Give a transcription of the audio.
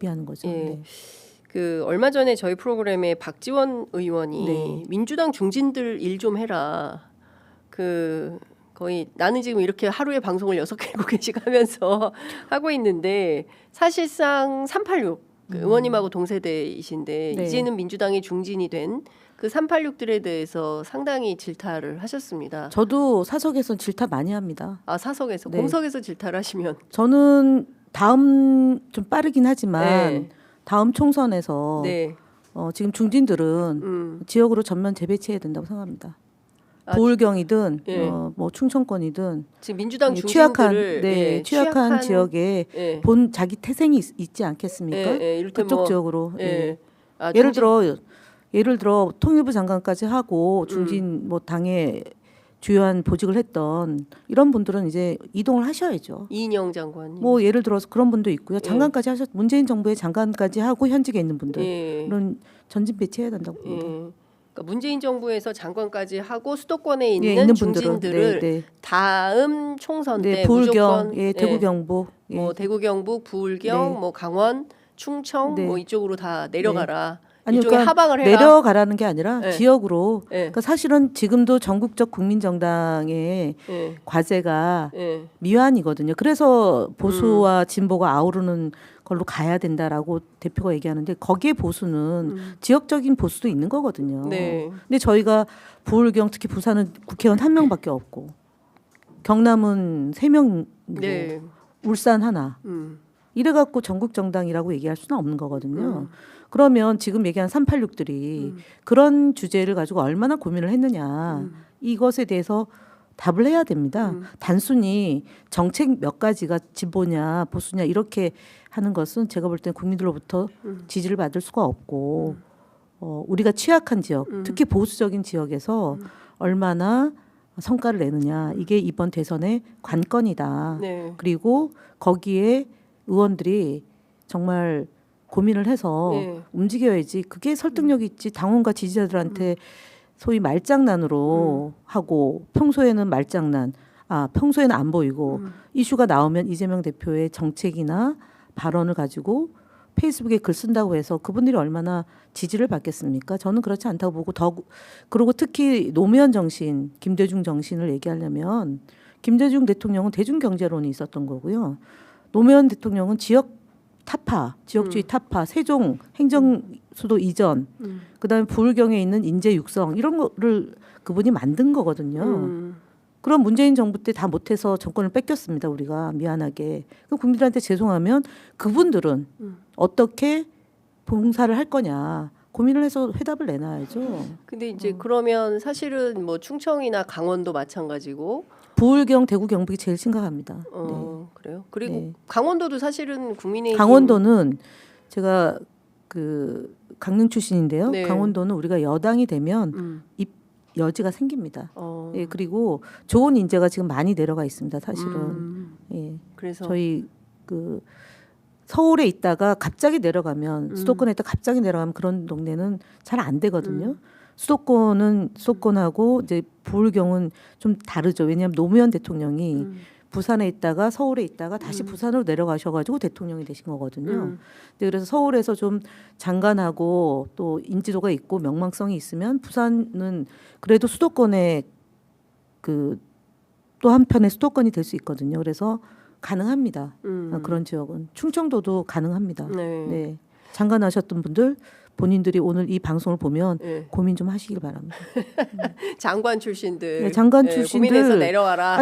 하는 거죠. 예. 네. 그 얼마 전에 저희 프로그램에 박지원 의원이 네. 민주당 중진들 일 좀 해라. 그 거의 나는 지금 이렇게 하루에 방송을 6개, 7개씩 하면서 하고 있는데 사실상 386 그 의원님하고 동세대이신데 네. 이제는 민주당의 중진이 된 그 386들에 대해서 상당히 질타를 하셨습니다. 저도 사석에서 질타 많이 합니다. 아 사석에서 네. 공석에서 질타를 하시면 저는 다음 좀 빠르긴 하지만 네. 다음 총선에서 네. 지금 중진들은 지역으로 전면 재배치해야 된다고 생각합니다. 아, 보울경이든 예. 뭐 충청권이든 지금 민주당 취약한 중진들을 네, 취약한 지역에 예. 본 자기 태생이 있지 않겠습니까? 이를테면 그쪽 뭐, 지역으로 예. 아, 예를 들어 통일부 장관까지 하고 중진 뭐 당의 주요한 보직을 했던 이런 분들은 이제 이동을 하셔야죠. 이인영 장관님. 뭐 예를 들어서 그런 분도 있고요. 장관까지 문재인 정부의 장관까지 하고 현직에 있는 분들 예. 이런 전진 배치해야 된다고 예. 봅니다. 그러니까 문재인 정부에서 장관까지 하고 수도권에 있는, 예, 있는 중진들을 네. 다음 총선 때 부울경, 무조건 예, 대구 경북, 예. 뭐 대구 경북, 부울경, 네. 뭐 강원, 충청 네. 뭐 이쪽으로 다 내려가라. 아니, 이쪽에 그러니까 하방을 해라. 내려가라는 게 아니라 네. 지역으로. 네. 그러니까 사실은 지금도 전국적 국민정당의 예. 과제가 예. 미완이거든요. 그래서 보수와 진보가 아우르는 걸로 가야 된다라고 대표가 얘기하는데 거기에 보수는 지역적인 보수도 있는 거거든요. 네. 근데 저희가 부울경 특히 부산은 국회의원 1명밖에 없고 경남은 3명이고 네. 울산 하나. 이래갖고 전국 정당이라고 얘기할 수는 없는 거거든요. 그러면 지금 얘기한 386들이 그런 주제를 가지고 얼마나 고민을 했느냐 이것에 대해서 답을 해야 됩니다. 단순히 정책 몇 가지가 진보냐 보수냐 이렇게 하는 것은 제가 볼 때는 국민들로부터 지지를 받을 수가 없고 우리가 취약한 지역 특히 보수적인 지역에서 얼마나 성과를 내느냐 이게 이번 대선의 관건이다. 네. 그리고 거기에 의원들이 정말 고민을 해서 네. 움직여야지 그게 설득력이 있지 당원과 지지자들한테 소위 말장난으로 하고 평소에는 평소에는 안 보이고 이슈가 나오면 이재명 대표의 정책이나 발언을 가지고 페이스북에 글 쓴다고 해서 그분들이 얼마나 지지를 받겠습니까? 저는 그렇지 않다고 보고 그리고 특히 노무현 정신, 김대중 정신을 얘기하려면 김대중 대통령은 대중경제론이 있었던 거고요. 노무현 대통령은 지역주의 타파, 세종 행정수도 이전, 그다음에 부울경에 있는 인재 육성 이런 거를 그분이 만든 거거든요. 그럼 문재인 정부 때 다 못해서 정권을 뺏겼습니다. 우리가 미안하게. 그럼 국민들한테 죄송하면 그분들은 어떻게 봉사를 할 거냐 고민을 해서 회답을 내놔야죠. 근데 이제 그러면 사실은 뭐 충청이나 강원도 마찬가지고 부울경, 대구, 경북이 제일 심각합니다. 그래요. 그리고 네. 강원도도 사실은 국민의힘 강원도는 제가 그 강릉 출신인데요. 네. 강원도는 우리가 여당이 되면 여지가 생깁니다. 예, 그리고 좋은 인재가 지금 많이 내려가 있습니다. 사실은. 예. 그래서 저희 그 서울에 있다가 갑자기 내려가면 수도권에 있다 갑자기 내려가면 그런 동네는 잘 안 되거든요. 수도권하고 이제 부울경은 좀 다르죠. 왜냐하면 노무현 대통령이 부산에 있다가 서울에 있다가 다시 부산으로 내려가셔가지고 대통령이 되신 거거든요. 근데 그래서 서울에서 좀 장관하고 또 인지도가 있고 명망성이 있으면 부산은 그래도 수도권에 그 또 한편의 수도권이 될 수 있거든요. 그래서 가능합니다. 그런 지역은 충청도도 가능합니다. 네. 네. 장관 하셨던 분들 본인들이 오늘 이 방송을 보면 네. 고민 좀 하시길 바랍니다. 장관 출신들, 네, 장관 출신들 고민해서 내려와라.